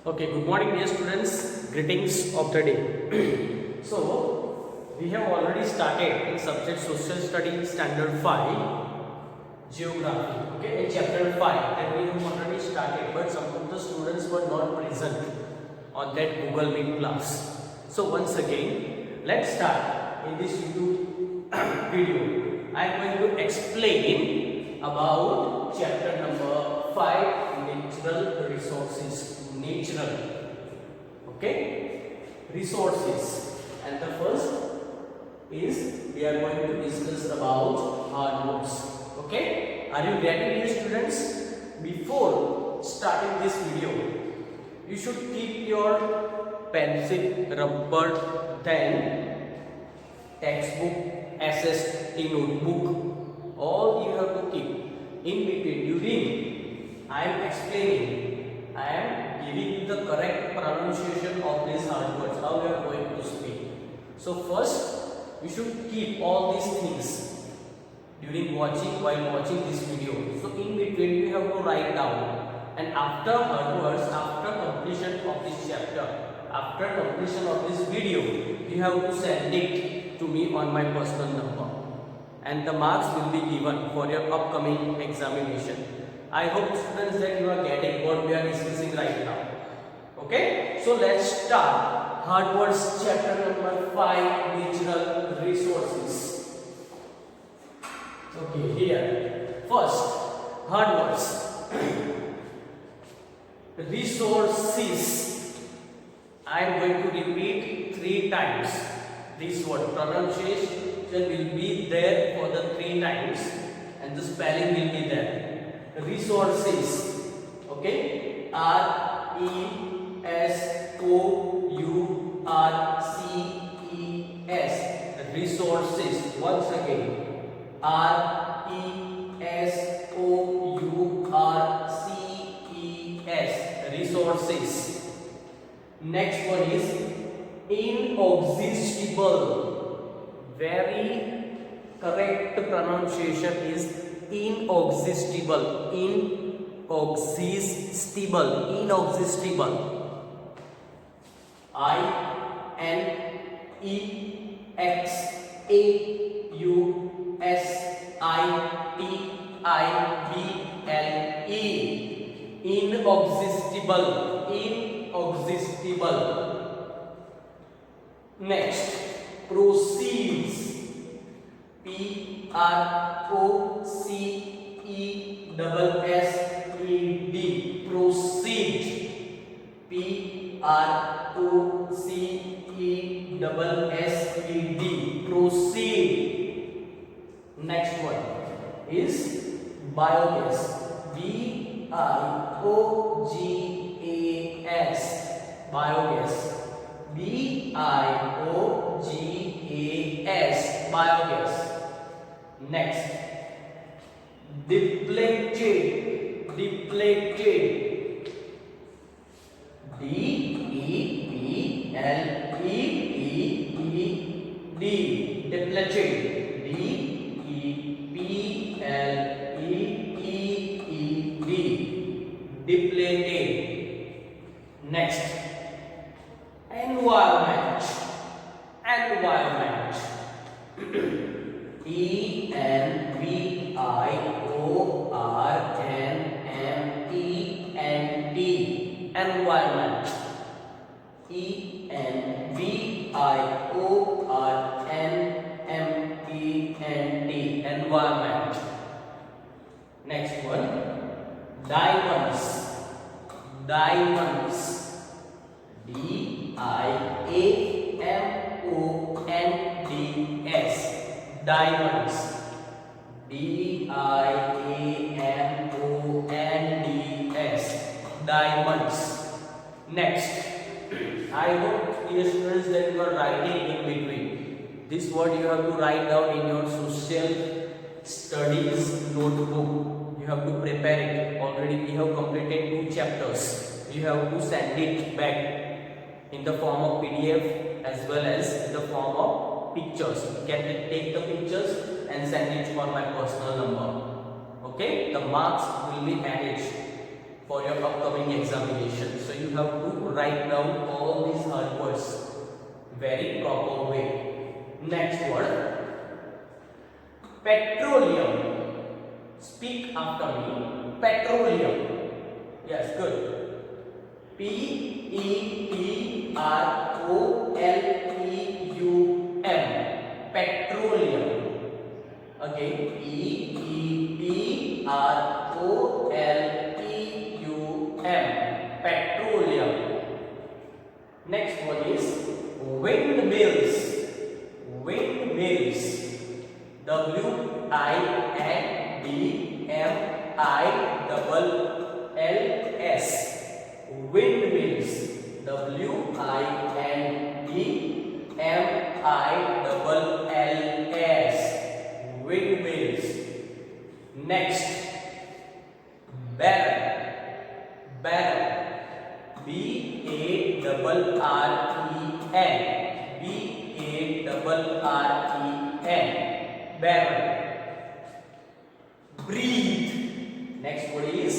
Okay, good morning dear students, greetings of the day. So, we have already started in subject Social Studies Standard 5, Geography, okay, in chapter 5 that we have already started, but some of the students were not present on that Google Meet class. So, once again, let's start in this YouTube video. I am going to explain about chapter number 5, Natural Resources. Okay, resources, and the first is we are going to discuss about hardwoods. Okay, are you ready, dear students? Before starting this video, you should keep your pencil, rubber, then textbook, SST notebook, all you have to keep in between. During I am explaining, I am giving you the correct pronunciation of these hard words, how we are going to speak. So first, you should keep all these things while watching this video. So in between, you have to write down, and after hard words, after completion of this chapter, after completion of this video, you have to send it to me on my personal number, and the marks will be given for your upcoming examination. I hope students that you are getting what we are discussing right now. Okay, so let's start hard words chapter number 5, Natural Resources. Okay, here first hard words. Resources. I am going to repeat 3 times. This word pronunciation will be there for the 3 times, and the spelling will be there. Resources, okay, RESOURCES, resources. Once again, RESOURCES, resources. Next one is inexhaustible. Very correct pronunciation is inexhaustible. Inexhaustible. Inexhaustible. Inexhaustible. Next, proceeds. PROCEED, proceed. PROCEED, proceed. Next one is biogas. BIOGAS, biogas. BIOGAS, biogas. Next, depleted. Depleted. DEPLETED. Depleted. DEPLETED. Depleted. Next, environment. Environment. ENVIORNMENT. Environment. ENVIORNMENT. Environment. Next one, diamonds. Diamonds. DIAMONDS. Diamonds. DIAMONDS. Diamonds. Next, I hope, dear students, that you are writing in between. This word you have to write down in your social studies notebook. You have to prepare it. Already we have completed 2 chapters. You have to send it back in the form of PDF as well as in the form of pictures. You can take the pictures and send it for my personal number. Okay, the marks will be added for your upcoming examination. So you have to write down all these hard words very proper way. Next word, petroleum. Speak after me. Petroleum. Yes, good. Petroleum. Petroleum. Again, petroleum. Petroleum. Next one is windmills. Windmills. WINDMILLS. Windmills. WINDMILLS. Windmills. Next, barrel. Barrel. BARREN. BARREN. Barrel. Breathe. Next word is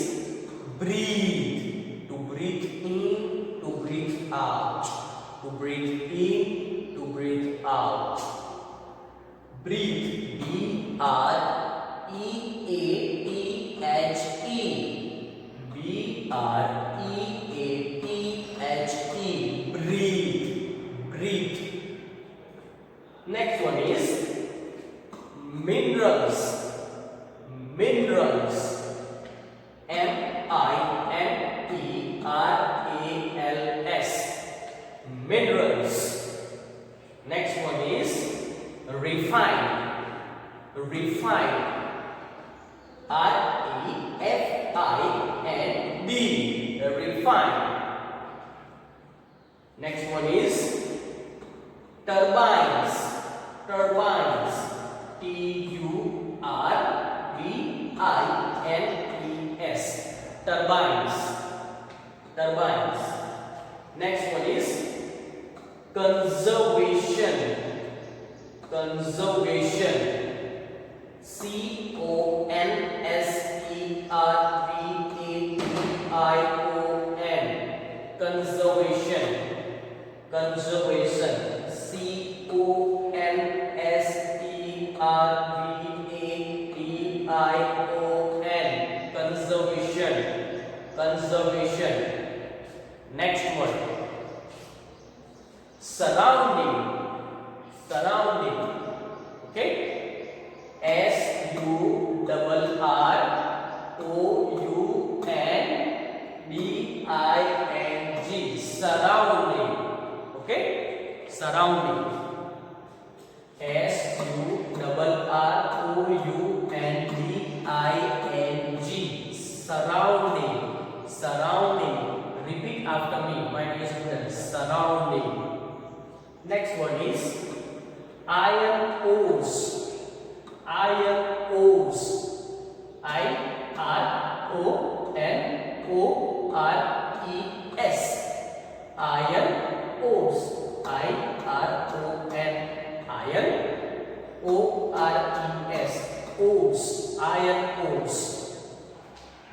breathe. To breathe in, to breathe out. To breathe in, to breathe out. Breathe. BREATHE. BREATHE. Breathe. Breathe. Next one is minerals. Minerals. MINERALS. Minerals. Next one is refine. Refine. REFIND. Refine. Next one is turbines. Turbines. TURBINES. Turbines. Turbines. Next one is conservation. Conservation. CONSERVATION. Conservation. Conservation. CONSERVATION. Conservation. Conservation. Next one, surrounding. Surrounding. Okay. SURROUNDING. Surrounding. Okay. Surrounding. SURROUNDING. Surrounding. Surrounding. Repeat after me, my dear students. Surrounding. Next one is iron ores. Iron ores. IRONORES. Iron ores. Iron ORES. Ores. Iron ores.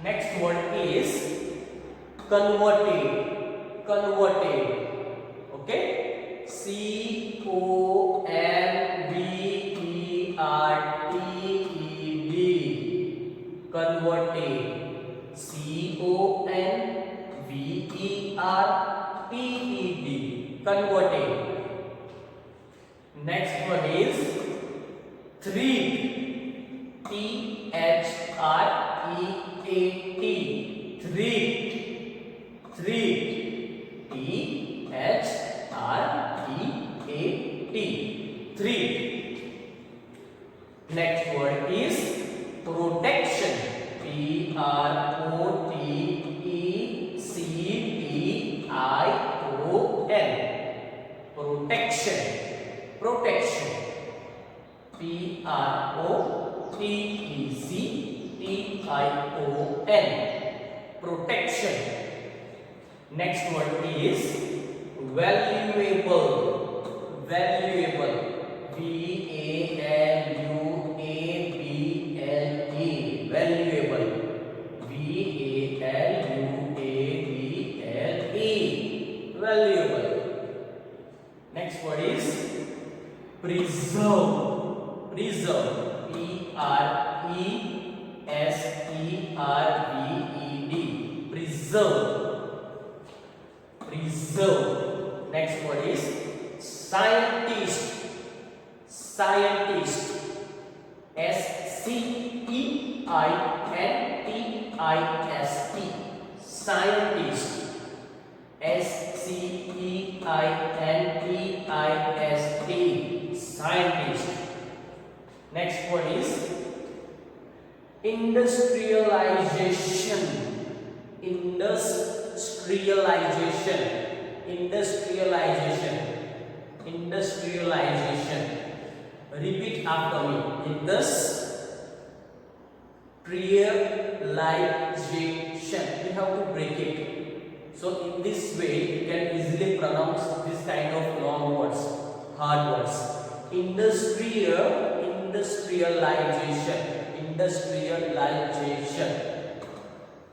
Next word is converted. Converted. Okay. CONVERTED. Converted. CONVERTED. Converted. Next one is thread. THREAT. Thread. Thread. THREAT. Thread. Next word is protection. PROTECTION. Protection. Protection. PROTECTION. Protection. Next word is valuable. Valuable. VALUABLE. Valuable. VALUABLE. valuable. Next word is preserve. Preserve. P-R-E-S-E-R-V-E-D. Preserve. Preserve. Next word is scientist. Scientist. S-C-E-I-N-T-I-S-T. Scientist. S-C-E-I-N-T-I-S-T. Scientist. Next word is industrialization. Industrialization. Industrialization. Industrialization. Repeat after me. Industrialization. You have to break it. So in this way you can easily pronounce this kind of long words, hard words. Industrialization. Industrialization.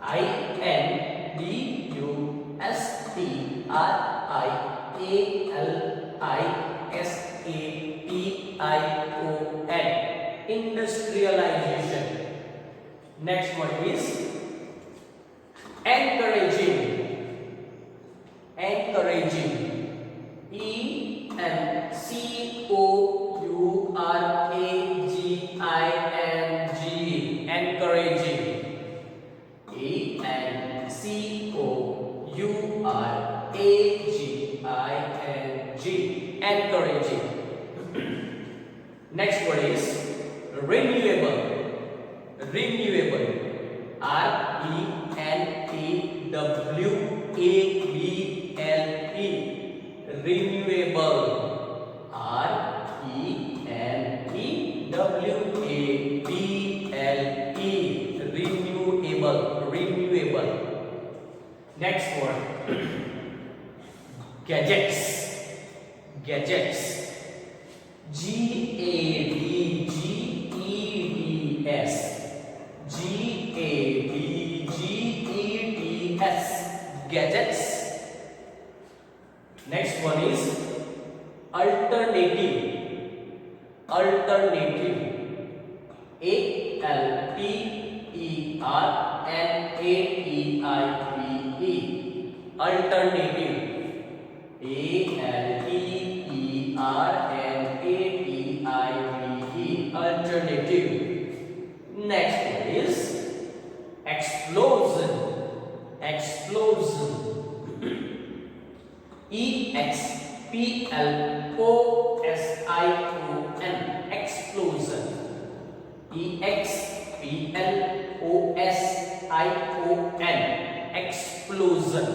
I-N-D-U-S-T-R-I-A-L-I-S-A-T-I-O-N. Industrialization. Next one is encouraging. Encouraging. E-N-C-O-U-R-A-G-I-N-G. Encouraging. E-N-C-O-U-R-A-G-I-N-G. Encouraging. Next word is renewable. Renewable. R-E-N-E-W-A-B-L-E. Renewable. R-E-N-E-W-A-B-L-E. Renewable. Renewable. Next word. Gadgets. Gadgets. G-A-D-G-E-D-S. G-A-D-G-E-T-S. Gadgets. Next one is alternative. Alternative. A-L-T-E-R-N-A-T-I-V-E. Alternative. A-L-T-E-R-N-A-T-I-V-E. Alternative. Next one is explosion. Explosion. E-X-P-L-O-S-I-O-N. Explosion. E-X-P-L-O-S-I-O-N. Explosion.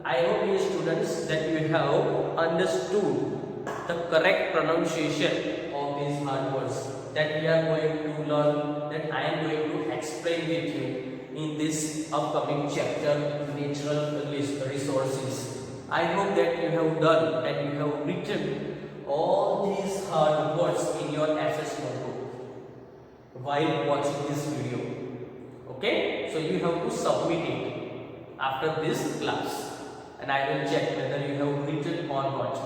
I hope you students that you have understood the correct pronunciation of these hard words that we are going to learn, that I am going to explain with you in this upcoming chapter, natural resources. I hope that you have done and you have written all these hard words in your assessment book while watching this video. Okay, so you have to submit it after this class, and I will check whether you have written or not.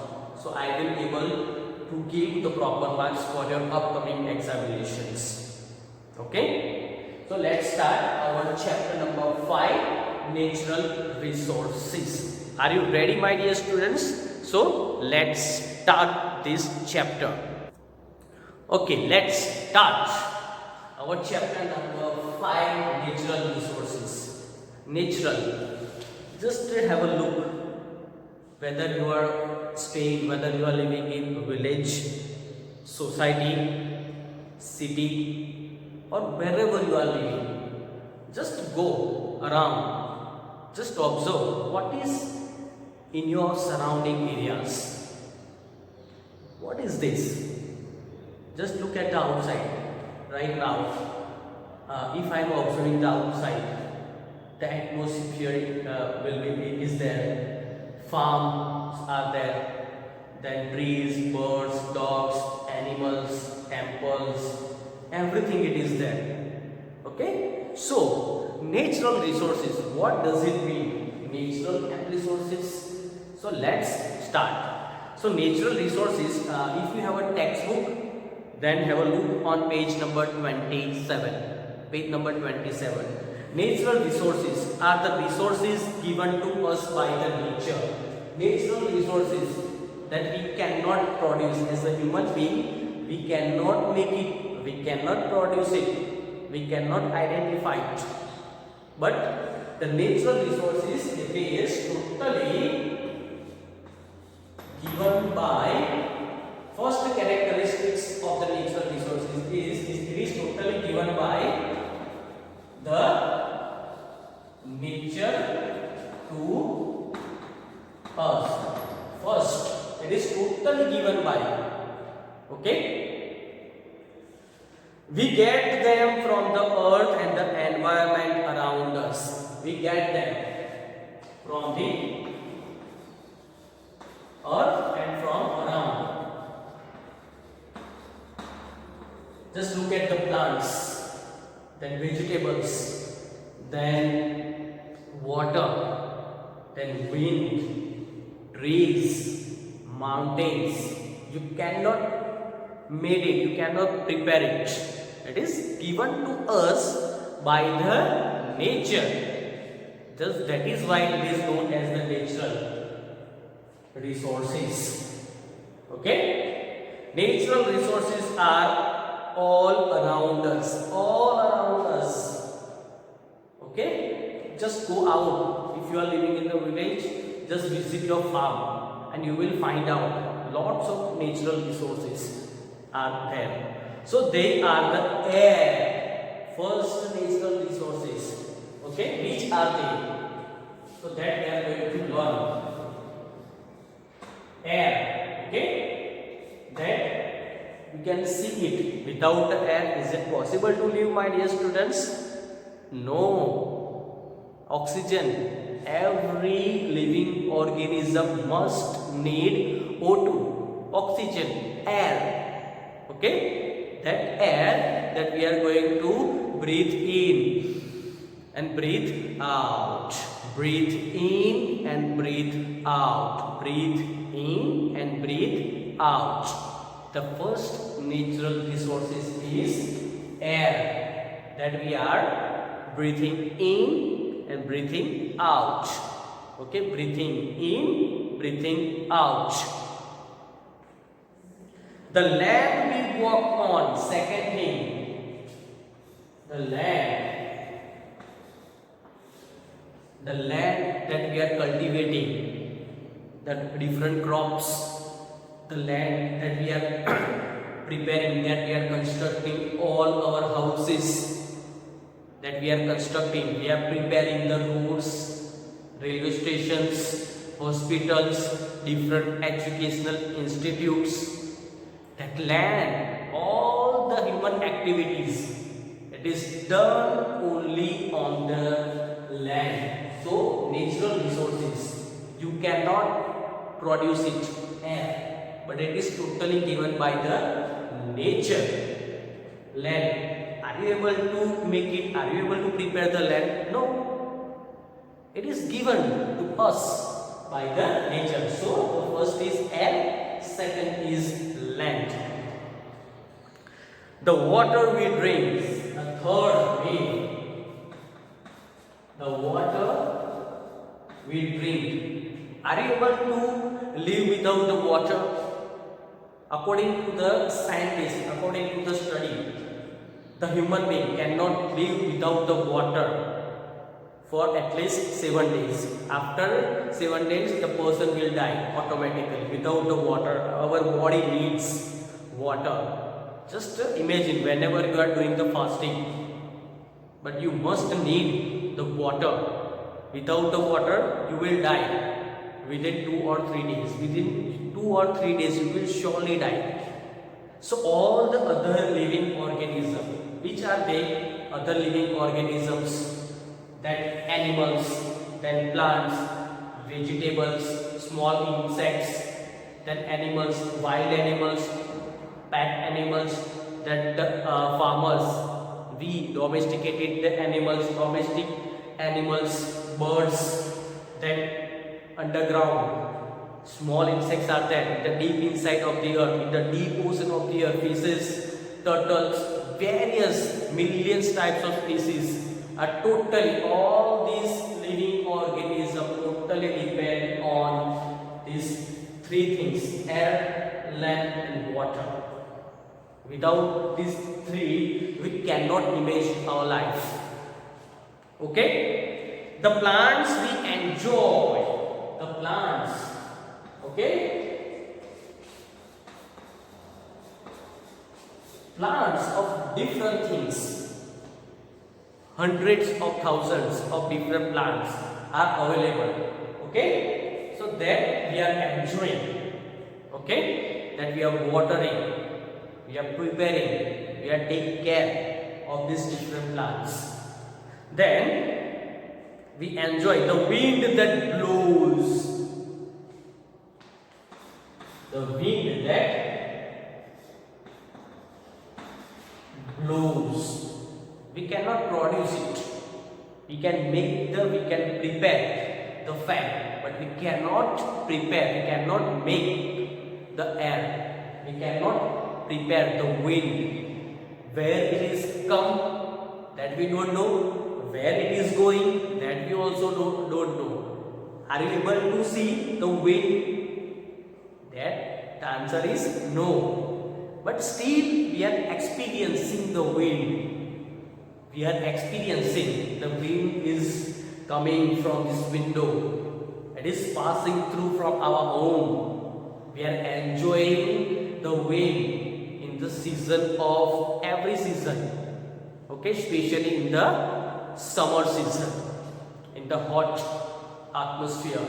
So I will be able to give the proper marks for your upcoming examinations. Okay, so let's start our chapter number 5, natural resources. Are you ready, my dear students? So let's start this chapter. Okay, let's start our chapter number 5, natural resources. Natural. Just have a look whether you are staying, whether you are living in village, society, city, or wherever you are living. Just go around, just observe what is in your surrounding areas. What is this? Just look at the outside right now. If I am observing the outside, the atmosphere is there. Farms are there. Then trees, birds, dogs, animals, temples, everything it is there. Okay? So, natural resources, what does it mean? Natural resources. So let's start. So natural resources, if you have a textbook, then have a look on page number 27. Page number 27. Natural resources are the resources given to us by the nature. Natural resources that we cannot produce as a human being. We cannot make it, we cannot produce it, we cannot identify it. But the natural resources, it is totally given by, first characteristics of the natural resources is it is totally given by the nature to us. First, it is totally given by, okay? We get them from the earth and the environment around us. We get them from the earth and from around. Just look at the plants, then vegetables, then water, then wind, trees, mountains. You cannot make it, you cannot prepare it. It is given to us by the nature. Just that is why it is known as the natural resources. Okay? Natural resources are all around us. All around us. Okay? Just go out. If you are living in the village, just visit your farm and you will find out lots of natural resources are there. So they are the air. First natural resources. Okay? Which are they? So that we are going to learn. Air. Okay? That we can see it. Without the air, is it possible to live, my dear students? No. Oxygen. Every living organism must need O2. Oxygen. Air. Okay? That air that we are going to breathe in and breathe out. Breathe in and breathe out. Breathe in and breathe out. The first natural resources is air that we are breathing in and breathing out. Okay, breathing in, breathing out. The land we walk on, second thing. The land that we are cultivating, the different crops, the land that we are preparing, that we are constructing all our houses, that we are constructing, we are preparing the roads, railway stations, hospitals, different educational institutes. That land, all the human activities, it is done only on the land. So, natural resources, you cannot produce it, air, but it is totally given by the nature. Land, are you able to make it? Are you able to prepare the land? No. It is given to us by the nature. So, the first is air, second is land. The water we drink, the third way. The water we drink. Are you able to live without the water? According to the scientists, according to the study, the human being cannot live without the water for at least 7 days. After 7 days, the person will die automatically without the water. Our body needs water. Just imagine whenever you are doing the fasting, but you must need the water. Without the water, you will die within 2 or 3 days. Within 2 or 3 days, you will surely die. So all the other living organisms, which are they? Other living organisms, that animals, then plants, vegetables, small insects, then animals, wild animals, pet animals, that farmers, we domesticated the animals, domestic animals, birds, then underground, Small insects are there in the deep inside of the earth, in the deep ocean of the earth. Fishes, turtles, various millions types of species are totally, all these living organisms totally depend on these three things: air, land and water. Without these three, we cannot imagine our life. Okay? The plants we enjoy, the plants, okay? Plants of different things, hundreds of thousands of different plants are available. Okay? So that we are enjoying. Okay? That we are watering, we are preparing, we are taking care of these different plants. Then we enjoy the wind that blows. The wind that blows. We cannot produce it. We can prepare the fan, but we cannot prepare, we cannot make the air. We cannot prepare the wind. Where it is come, that we don't know. Where it is going, that we also don't know. Are you able to see the wind? That the answer is no. But still we are experiencing the wind. We are experiencing the wind is coming from this window. It is passing through from our home. We are enjoying the wind in the season of every season. Okay, especially in the summer season, in the hot atmosphere,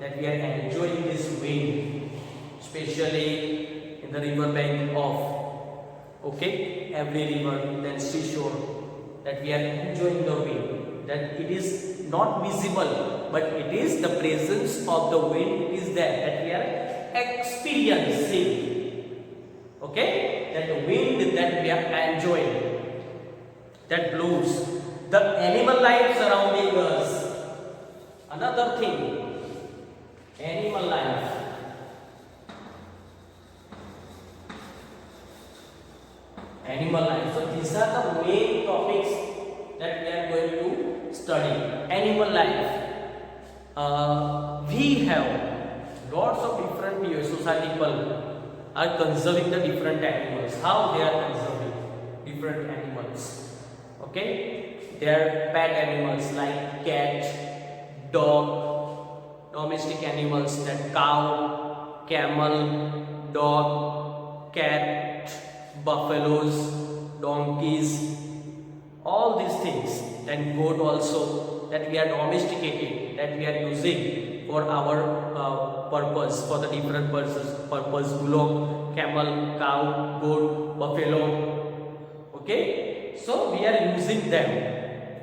that we are enjoying this wind, especially in the river bank of every river, then seashore, that we are enjoying the wind, that it is not visible, but it is the presence of the wind, it is there, that we are experiencing. Okay, that the wind that we are enjoying, that blows. The animal life surrounding us. Another thing, animal life. Animal life. So these are the main topics that we are going to study. Animal life. We have lots of different society people are conserving the different animals. How they are conserving different animals? Okay. They are pet animals like cat, dog, domestic animals, that cow, camel, dog, cat, buffaloes, donkeys, all these things. Then goat also, that we are domesticated, that we are using for our purpose, for the different purpose, bullock, camel, cow, goat, buffalo. Okay, so we are using them.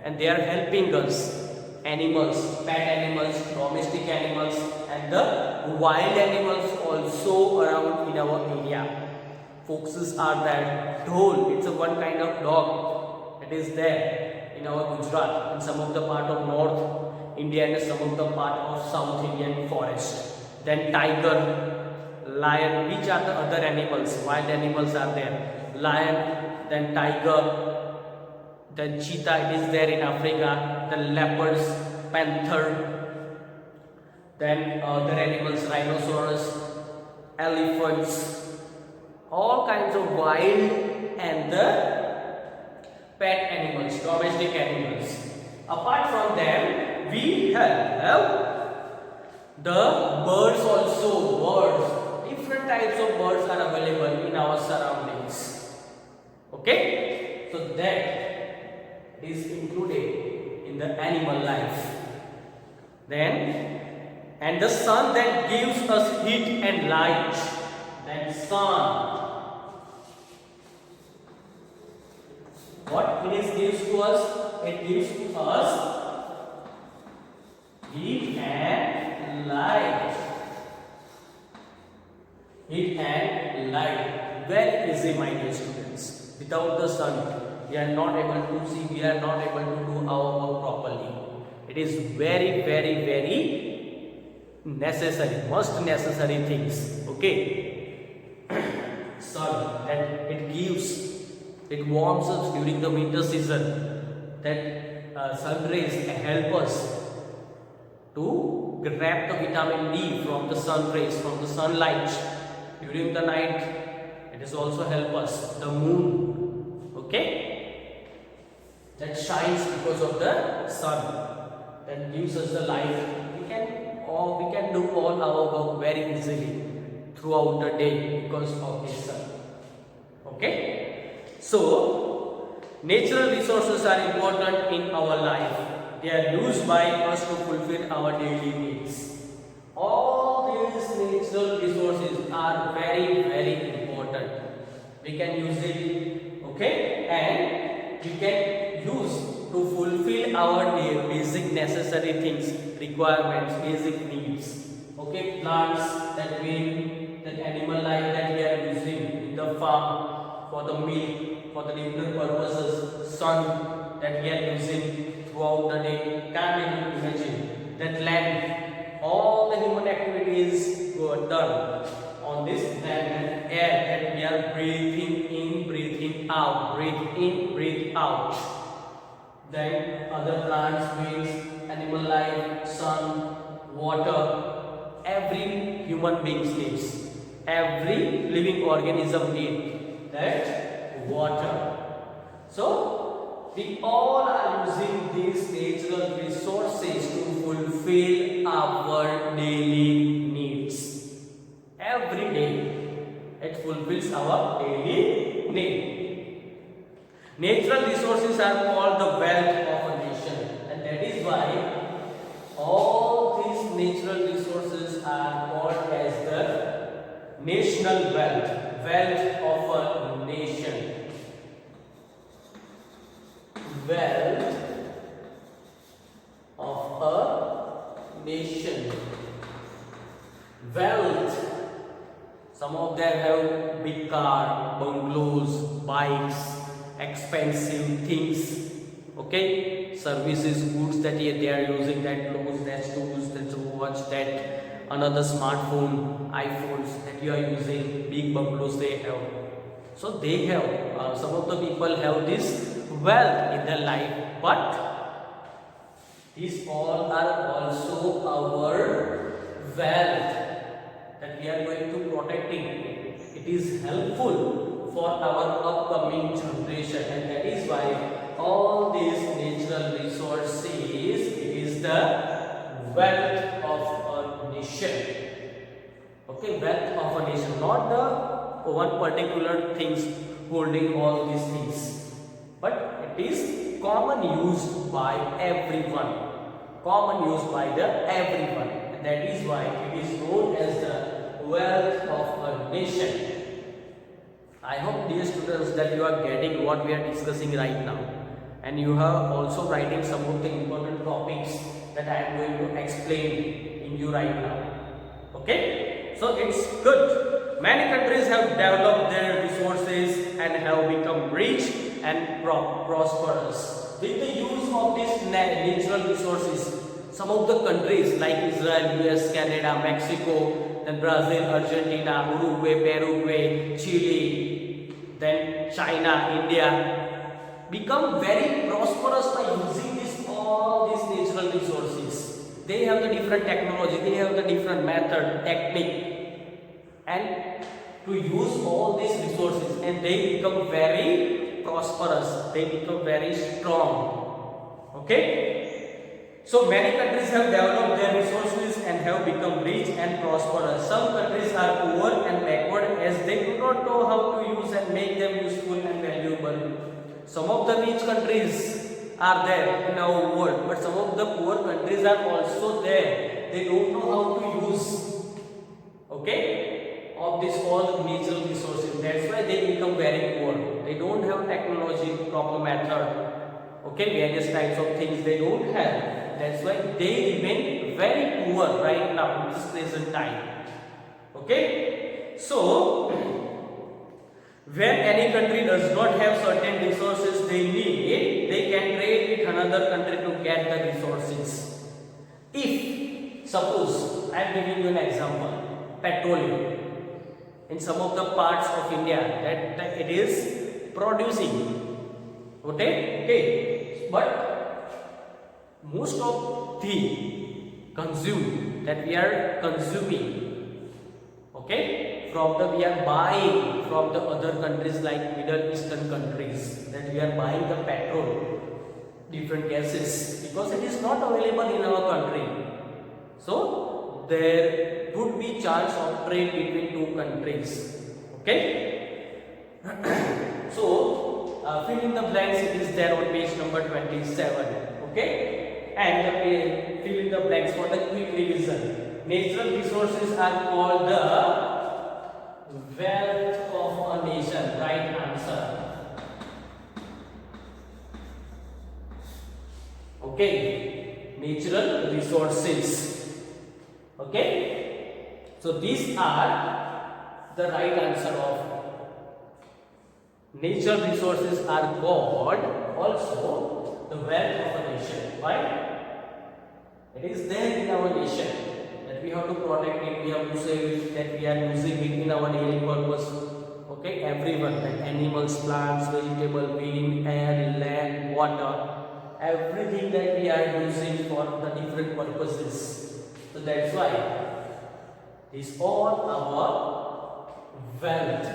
And they are helping us. Animals, pet animals, domestic animals, and the wild animals also around in our area. Foxes are there. Dhol, it's a one kind of dog that is there in our Gujarat, in some of the part of North India and some of the part of South Indian forest. Then tiger, lion. Which are the other animals? Wild animals are there. Lion, then tiger. Then cheetah, it is there in Africa. Then leopards, panther. Then other animals, rhinoceros, elephants. All kinds of wild and the pet animals, domestic animals. Apart from them, we have the birds also. Different types of birds are available in our surroundings. Okay? So that is included in the animal life. Then, and the sun that gives us heat and light. Then sun. What it gives to us? It gives to us heat and light. Heat and light. Very easy, my dear students. Without the sun, we are not able to see, we are not able to do our work properly. It is very, very, very necessary, most necessary things. Okay, sun, that it gives, it warms us during the winter season. That sun rays help us to grab the vitamin D from the sun rays, from the sunlight during the night. It is also help us. The moon, okay, that shines because of the sun, that gives us the light. We can do all our work very easily throughout the day because of the sun. Okay, so natural resources are important in our life. They are used by us to fulfill our daily needs. All these natural resources are very, very important. We can use it, okay, and we can use to fulfill our basic necessary things, requirements, basic needs. Okay, plants that that animal life that we are using in the farm for the milk, for the different purposes, sun that we are using throughout the day. Can you imagine that land, all the human activities were done on this land, and air that we are breathing in, breathing out, breathe in, breathe out. Then other plants, weeds, animal life, sun, water, every human being needs, every living organism needs that water. So we all are using these natural resources to fulfill our daily needs. Every day it fulfills our daily need. Natural resources are called the wealth of a nation, and that is why all these natural resources are called as the national wealth, wealth of a nation, wealth of a nation. Wealth, some of them have big car, bungalows, bikes, expensive things, okay, services, goods that they are using, that clothes, that shoes, that watch, that another smartphone, iPhones that you are using, big bungalows they have. So they have, some of the people have this wealth in their life, but these all are also our wealth that we are going to protecting. It is helpful for our upcoming generation, and that is why all these natural resources is the wealth of a nation. Okay, wealth of a nation, not the one particular things holding all these things, but it is common used by everyone, common used by the everyone, and that is why it is known as the wealth of a nation. I hope, dear students, that you are getting what we are discussing right now, and you have also writing some of the important topics that I am going to explain in you right now. Okay, so it's good. Many countries have developed their resources and have become rich and prosperous with the use of these natural resources. Some of the countries like Israel, US, Canada, Mexico, then Brazil, Argentina, Uruguay, Paraguay, Chile, then China, India become very prosperous by using all these natural resources. They have the different technology, they have the different method, technique, and to use all these resources, and they become very prosperous, they become very strong. Okay. So many countries have developed their resources and have become rich and prosperous. Some countries are poor and backward as they do not know how to use and make them useful and valuable. Some of the rich countries are there in our world, but some of the poor countries are also there. They don't know how to use, okay, of this all natural resources. That's why they become very poor. They don't have technology, proper method, okay, various types of things they don't have. That's why they remain very poor right now in this present time. Okay, so when any country does not have certain resources they need, they can trade with another country to get the resources. If suppose I am giving you an example, petroleum. In some of the parts of India that it is producing, okay, but most of the consume that we are consuming, okay, we are buying from the other countries like Middle Eastern countries, that we are buying the petrol, different gases, because it is not available in our country. So there would be chance of trade between two countries, okay. So fill in the blanks, it is there on page number 27, okay, and fill in the blanks for the quick revision. Natural resources are called the wealth of a nation, right answer, okay, natural resources, okay. So these are the right answer of natural resources are called also the wealth of a nation. Why? It is there in our nation that we have to protect it, we have to save it, that we are using it in our daily purpose. Okay, everyone, like animals, plants, vegetable, wind, air, land, water, everything that we are using for the different purposes. So that's why is all our wealth,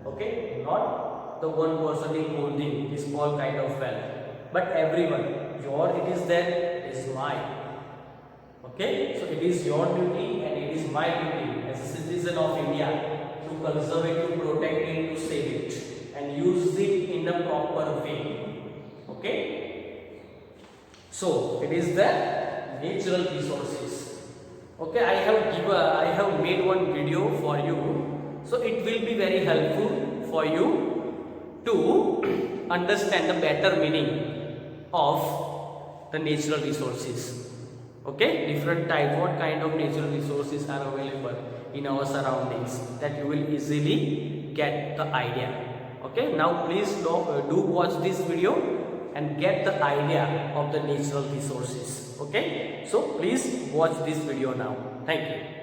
okay, not the one person is holding this all kind of wealth, but everyone, your it is there, it is mine, okay. So it is your duty and it is my duty as a citizen of India to conserve it, to protect it, to save it and use it in a proper way, okay. So it is the natural resources. Okay, I have made one video for you, so it will be very helpful for you to understand the better meaning of the natural resources. Okay, different types, what kind of natural resources are available in our surroundings, that you will easily get the idea. Okay, now please do watch this video and get the idea of the natural resources. Okay, so please watch this video now. Thank you.